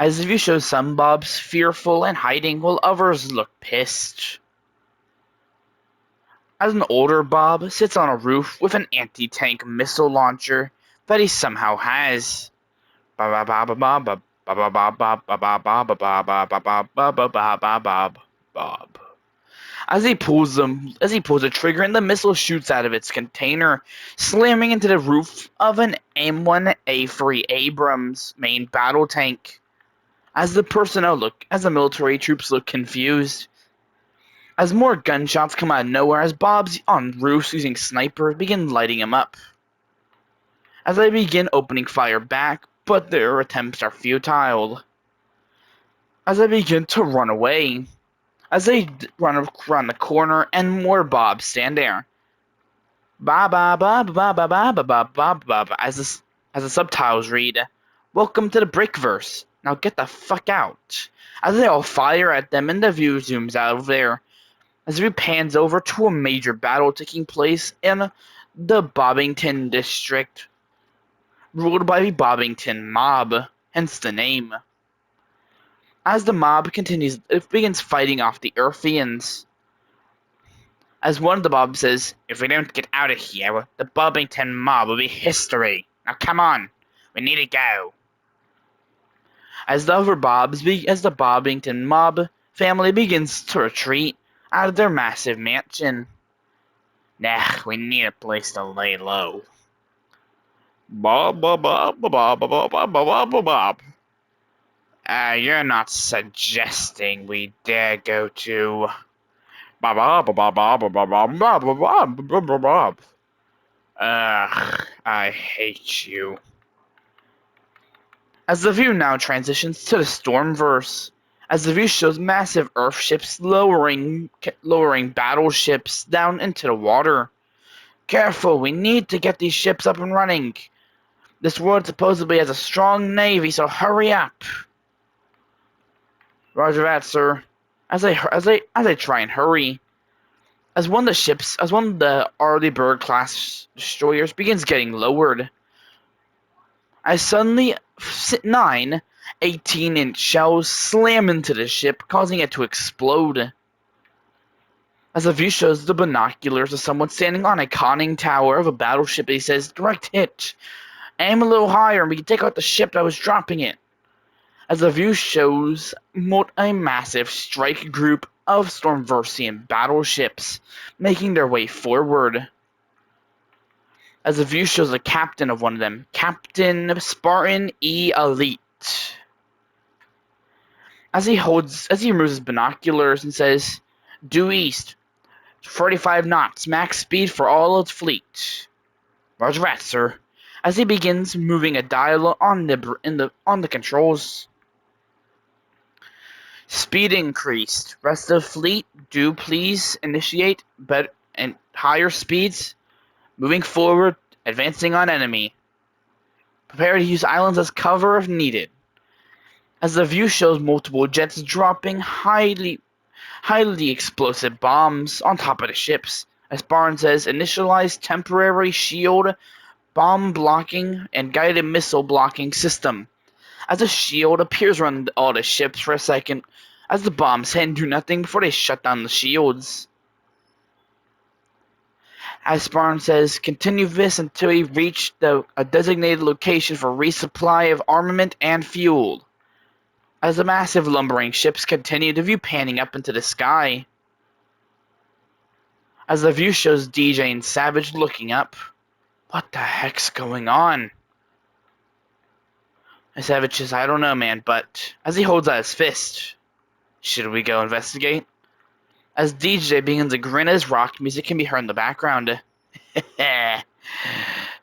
As the view shows some Bobs fearful and hiding while others look pissed. As an older Bob sits on a roof with an anti-tank missile launcher that he somehow has. Bob. As he pulls the trigger and the missile shoots out of its container, slamming into the roof of an M1A3 Abrams main battle tank. As the military troops look confused. As more gunshots come out of nowhere, as Bob's on roofs using snipers begin lighting him up. As they begin opening fire back, but their attempts are futile. As they begin to run away. As they run around the corner and more Bobs stand there. Ba ba ba ba ba ba ba ba ba ba ba as the subtitles read, "Welcome to the Brickverse. Now get the fuck out." As they all fire at them and the view zooms out of there. As the view pans over to a major battle taking place in the Bobbington district, ruled by the Bobbington mob, hence the name. As the mob continues, it begins fighting off the Earthians. As one of the Bobs says, "If we don't get out of here, the Bobbington mob will be history. Now come on, we need to go." As the Bobbington mob family begins to retreat out of their massive mansion. Nah, we need a place to lay low. Bob. You're not suggesting we dare go to Ugh, I hate you. As the view now transitions to the Stormverse, as the view shows massive Earth ships lowering battleships down into the water. Careful, we need to get these ships up and running. This world supposedly has a strong navy, so hurry up. Roger that, sir. As I try and hurry, as one of the Arleigh Burke class destroyers begins getting lowered, as suddenly 9 18-inch shells slam into the ship, causing it to explode. As the view shows the binoculars of someone standing on a conning tower of a battleship, he says, "Direct hit. Aim a little higher and we can take out the ship that was dropping it." As the view shows a massive strike group of Stormversian battleships making their way forward. As the view shows the captain of one of them, Captain Spartan E. Elite. As he removes his binoculars and says, "Due east, 45 knots, max speed for all its fleet." Roger that, sir. As he begins moving a dial on the controls. Speed increased. Rest of fleet, do please initiate and higher speeds. Moving forward, advancing on enemy. Prepare to use islands as cover if needed. As the view shows multiple jets dropping highly explosive bombs on top of the ships. As Barn says, initialize temporary shield, bomb blocking, and guided missile blocking system. As a shield appears around all the ships for a second, as the bombs hit and do nothing before they shut down the shields. As Barn says, continue this until we reach a designated location for resupply of armament and fuel. As the massive lumbering ships continue, the view panning up into the sky. As the view shows DJ and Savage looking up. What the heck's going on? And Savage says, "I don't know, man," but as he holds out his fist, "Should we go investigate?" As DJ begins to grin as rock music can be heard in the background.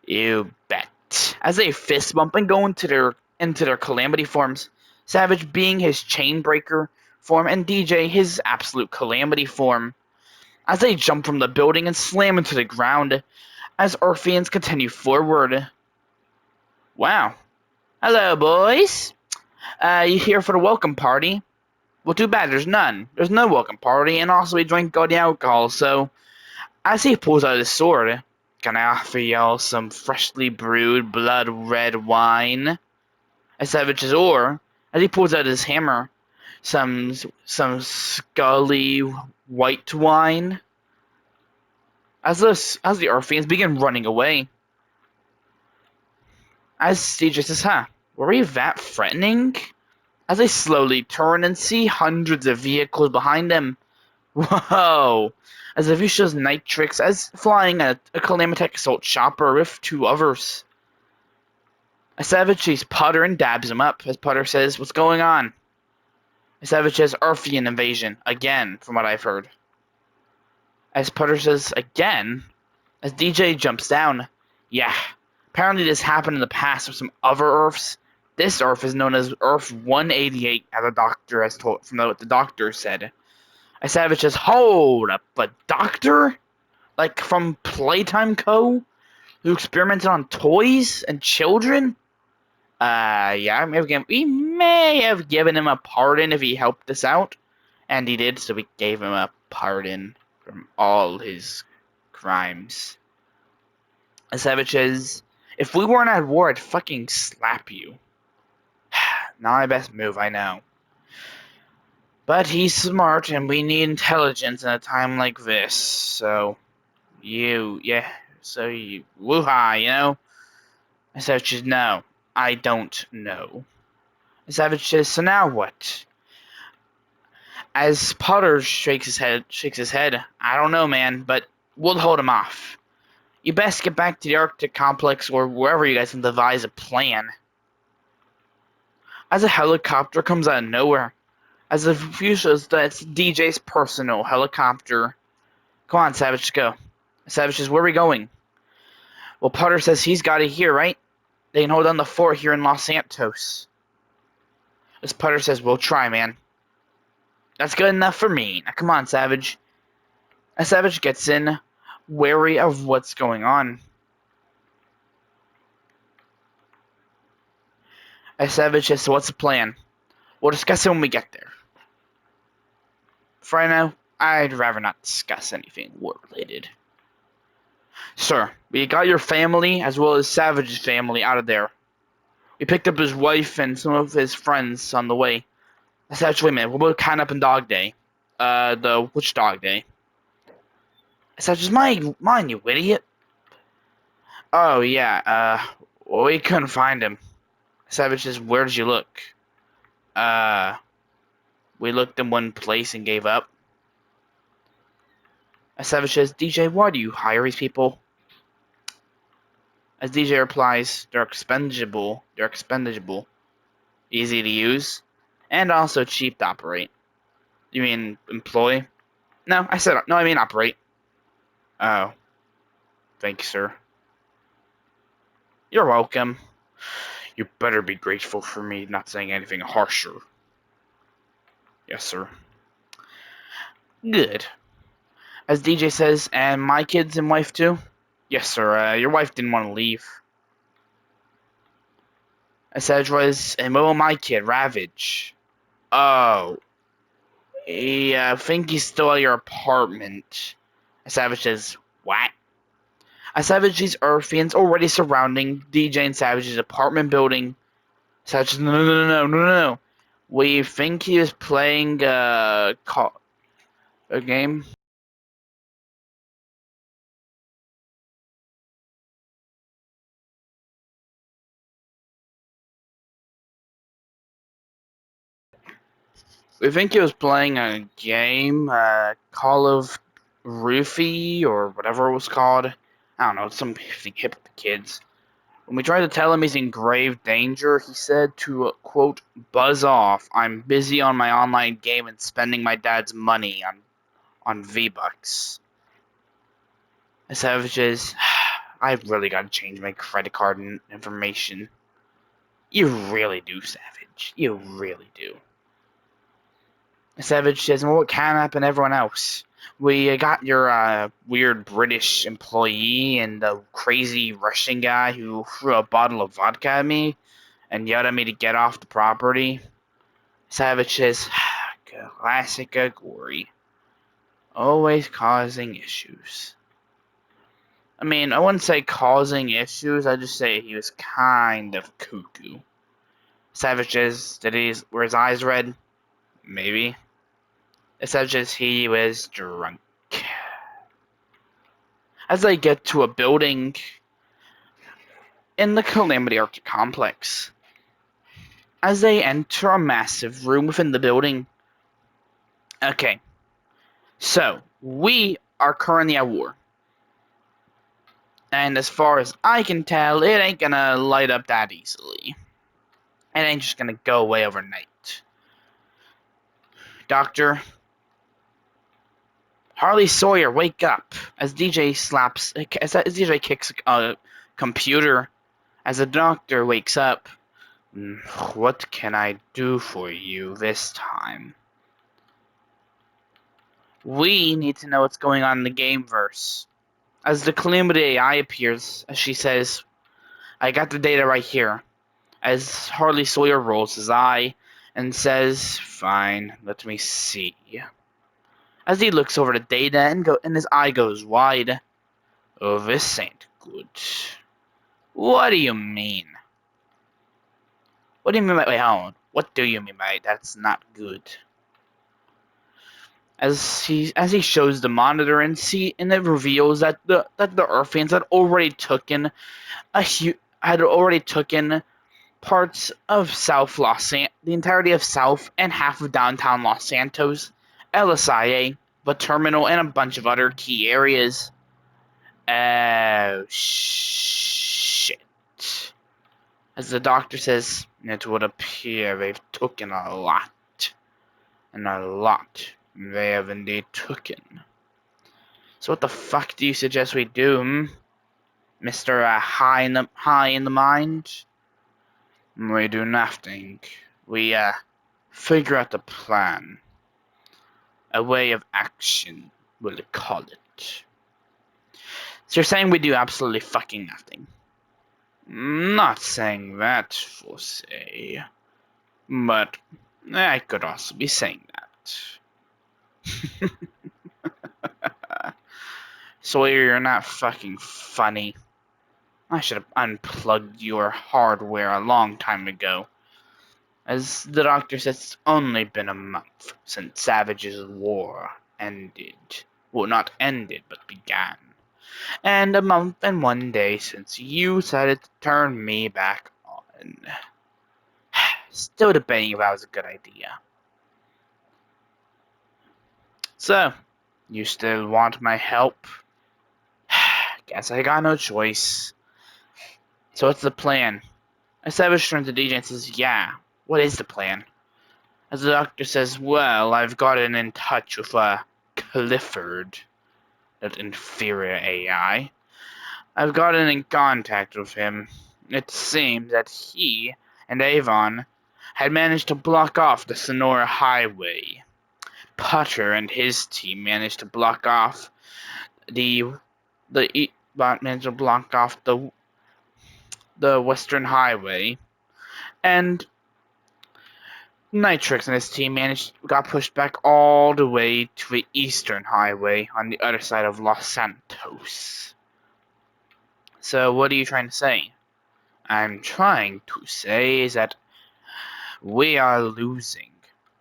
You bet. As they fist bump and go into their Calamity forms, Savage being his Chainbreaker form and DJ his Absolute Calamity form. As they jump from the building and slam into the ground, as Earthians continue forward. Wow. Hello, boys. You here for the welcome party? Well, too bad there's none. There's no welcome party, and also we drink gaudy alcohol, so as he pulls out his sword, "Can I offer y'all some freshly brewed blood red wine?" As Savage says, As he pulls out his hammer, some scully white wine. As the Earthians begin running away, as DJ says, "Huh, were we that threatening?" As they slowly turn and see hundreds of vehicles behind them. Whoa! As if he shows Nitrix as flying a Calamity assault chopper with two others. A Savage sees Potter and dabs him up, as Potter says, "What's going on?" A Savage says, "Earthian invasion, again, from what I've heard." As Potter says, "Again?" As DJ jumps down. "Yeah, apparently this happened in the past with some other Earths. This Earth is known as Earth 188, as the doctor has told, from what the doctor said." A Savage says, "Hold up, a doctor? Like from Playtime Co., who experimented on toys and children?" Yeah, we may have given him a pardon if he helped us out. And he did, so we gave him a pardon from all his crimes. A Savage says, "If we weren't at war, I'd fucking slap you." Not my best move, I know. But he's smart, and we need intelligence in a time like this, so... woo-ha, you know? A Savage says, "No, I don't know." A Savage says, "So now what?" As Potter shakes his head, "I don't know, man, but we'll hold him off. You best get back to the Arctic complex or wherever you guys can devise a plan." As a helicopter comes out of nowhere, as the fuses that's DJ's personal helicopter. "Come on, Savage, go." Savage says, "Where are we going?" Well, Potter says he's got it here, right? They can hold down the fort here in Los Santos. As Potter says, "We'll try, man." "That's good enough for me. Now come on, Savage." As Savage gets in, wary of what's going on. As Savage says, "So what's the plan?" "We'll discuss it when we get there. For right now, I'd rather not discuss anything war-related." "Sir, we got your family as well as Savage's family out of there. We picked up his wife and some of his friends on the way." Savage, "Wait a minute, what about Count Up and Dog Day? Which Dog Day?" Savage, "Mine, you idiot." "Oh, yeah, well, we couldn't find him." Savage says, "Where did you look?" Uh, we looked in one place and gave up." Savage says, "DJ, why do you hire these people?" As DJ replies, "They're expendable, easy to use, and also cheap to operate." "You mean employ?" No, I mean operate." "Oh, thank you, sir." "You're welcome." "You better be grateful for me not saying anything harsher." "Yes, sir." "Good." As DJ says, "And my kids and wife too?" "Yes, sir. Your wife didn't want to leave." As Savage was, "And what about my kid, Ravage?" "Oh, yeah, I think he's still at your apartment." As Savage says, "What?" As Savage sees Earthians already surrounding DJ and Savage's apartment building. Savage says, "No. We think he was playing a game." "We think he was playing a game, Call of Roofy, or whatever it was called. I don't know, something hip with the kids. When we tried to tell him he's in grave danger, he said to, quote, buzz off. I'm busy on my online game and spending my dad's money on V-Bucks." Savages, "I've really got to change my credit card information." "You really do, Savage. You really do." Savage says, "Well, what can happen to everyone else? We got your weird British employee and the crazy Russian guy who threw a bottle of vodka at me and yelled at me to get off the property." Savage says, "Classic Gory. Always causing issues." I mean, I wouldn't say causing issues, I'd just say he was kind of cuckoo. Savages, were his eyes red? Maybe. Savages, he was drunk. As they get to a building in the Calamity Arctic complex, as they enter a massive room within the building. Okay, so we are currently at war. And as far as I can tell, it ain't gonna light up that easily. It ain't just gonna go away overnight. Doctor, Harley Sawyer, wake up! As DJ kicks a computer, as the doctor wakes up. What can I do for you this time? We need to know what's going on in the gameverse. As the Calamity AI appears, as she says, I got the data right here. As Harley Sawyer rolls his eye and says, fine, let me see. As he looks over the data and his eye goes wide. Oh, this ain't good. What do you mean? What do you mean by, wait, hold on. What do you mean by that's not good? As he shows the monitor and it reveals that the Earthvasions had already taken parts of the entirety of South and half of downtown Los Santos, LSIA, the terminal, and a bunch of other key areas. Oh shit! As the doctor says, it would appear they've taken a lot, and a lot. They have indeed taken. So what the fuck do you suggest we do, Mr. High in the mind? We do nothing. We figure out the plan. A way of action, we'll call it. So you're saying we do absolutely fucking nothing? Not saying that, for say. But I could also be saying that. Sawyer, you're not fucking funny. I should have unplugged your hardware a long time ago. As the doctor says, it's only been a month since Savage's war ended. Well, not ended, but began. And a month and 1 day since you decided to turn me back on. Still debating if that was a good idea. So, you still want my help? Guess I got no choice. So what's the plan? Savage turns to DJ and says, yeah, what is the plan? As the doctor says, well, I've gotten in touch with Clifford, that inferior AI. I've gotten in contact with him. It seems that he and Avon had managed to block off the Sonora Highway. Potter and his team managed to block off the Western Highway, and Nitrix and his team got pushed back all the way to the Eastern Highway on the other side of Los Santos. So what are you trying to say? I'm trying to say is that we are losing.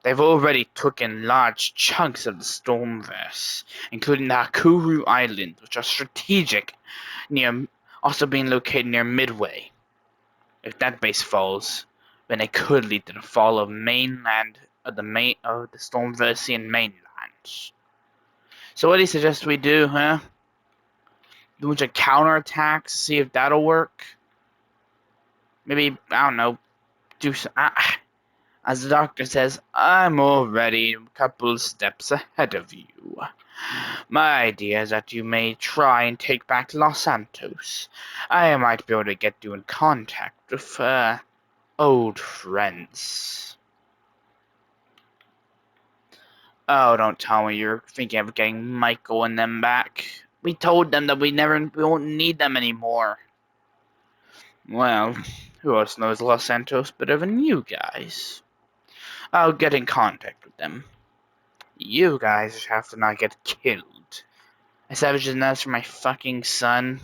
They've already taken large chunks of the Stormverse, including the Hakuru Islands, which are strategic, also being located near Midway. If that base falls, then it could lead to the fall of the Stormversian mainland. So what do you suggest we do, huh? Do a bunch of counterattacks, see if that'll work? Maybe, I don't know, do some... as the doctor says, I'm already a couple steps ahead of you. My idea is that you may try and take back Los Santos. I might be able to get you in contact with, old friends. Oh, don't tell me you're thinking of getting Michael and them back. We told them that we won't need them anymore. Well, who else knows Los Santos better than you guys? I'll get in contact with them. You guys have to not get killed. As savage as that for my fucking son.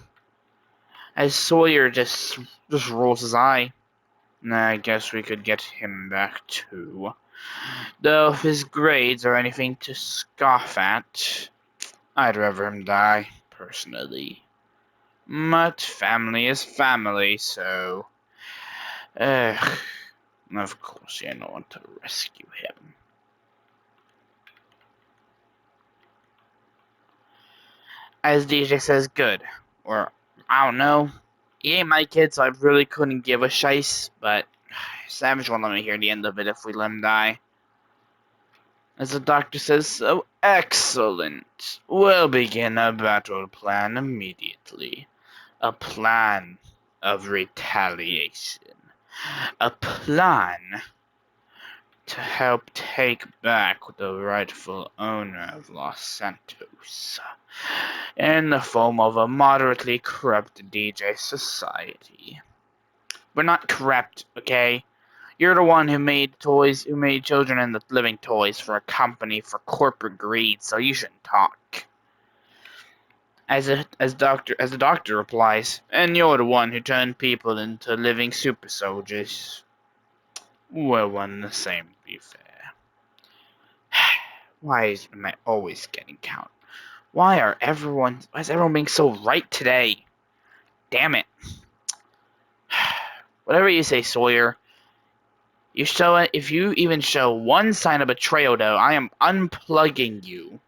As Sawyer just rolls his eye. I guess we could get him back too. Though if his grades are anything to scoff at, I'd rather him die, personally. But family is family, so... Ugh. Of course you don't want to rescue him. As DJ says, good. Or, I don't know. He ain't my kid, so I really couldn't give a shice, but Savage won't let me hear the end of it if we let him die. As the doctor says, so excellent. We'll begin a battle plan immediately. A plan of retaliation. A plan to help take back the rightful owner of Los Santos in the form of a moderately corrupt DJ society. We're not corrupt, okay? You're the one who made toys, who made Children and the Living toys for a company for corporate greed, so you shouldn't talk. As the doctor replies, and you're the one who turned people into living super soldiers. We're one the same, to be fair. Why am I always getting count? Why is everyone being so right today? Damn it. Whatever you say, Sawyer. If you even show one sign of betrayal, though, I am unplugging you.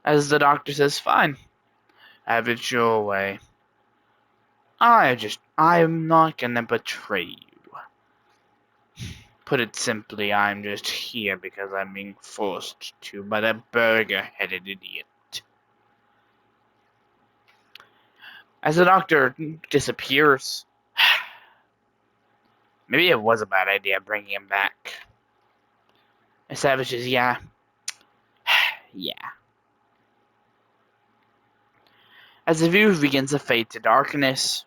As the doctor says, fine. Have it your way. I'm not gonna betray you. Put it simply, I'm just here because I'm being forced to by that burger-headed idiot. As the doctor disappears, maybe it was a bad idea bringing him back. And Savage says, yeah. Yeah. As the view begins to fade to darkness,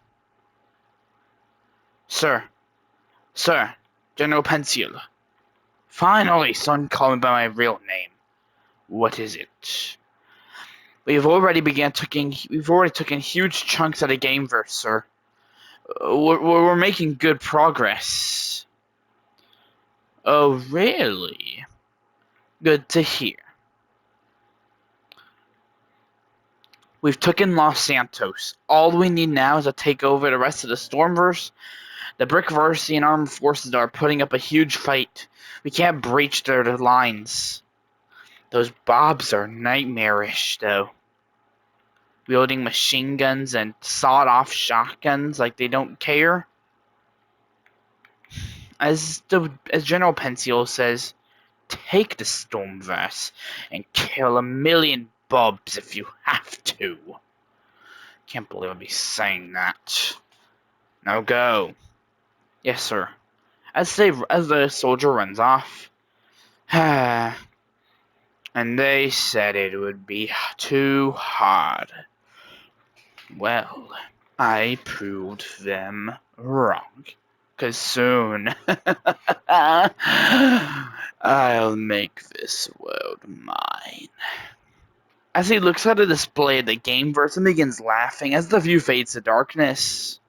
Sir, General Pencil. Finally, son, call me by my real name. What is it? We've already taken huge chunks of the gameverse, sir. We're making good progress. Oh, really? Good to hear. We've taken Los Santos. All we need now is to take over the rest of the Stormverse. The Brickversian armed forces are putting up a huge fight. We can't breach their lines. Those Bobs are nightmarish, though. Wielding machine guns and sawed-off shotguns like they don't care. As General Pencil says, take the Stormverse and kill a million Bobs if you have to. Can't believe I'll be saying that. Now go. Yes, sir. As the soldier runs off. And they said it would be too hard. Well, I proved them wrong. 'Cause soon I'll make this world mine. As he looks at a display of the Gameverse and begins laughing as the view fades to darkness.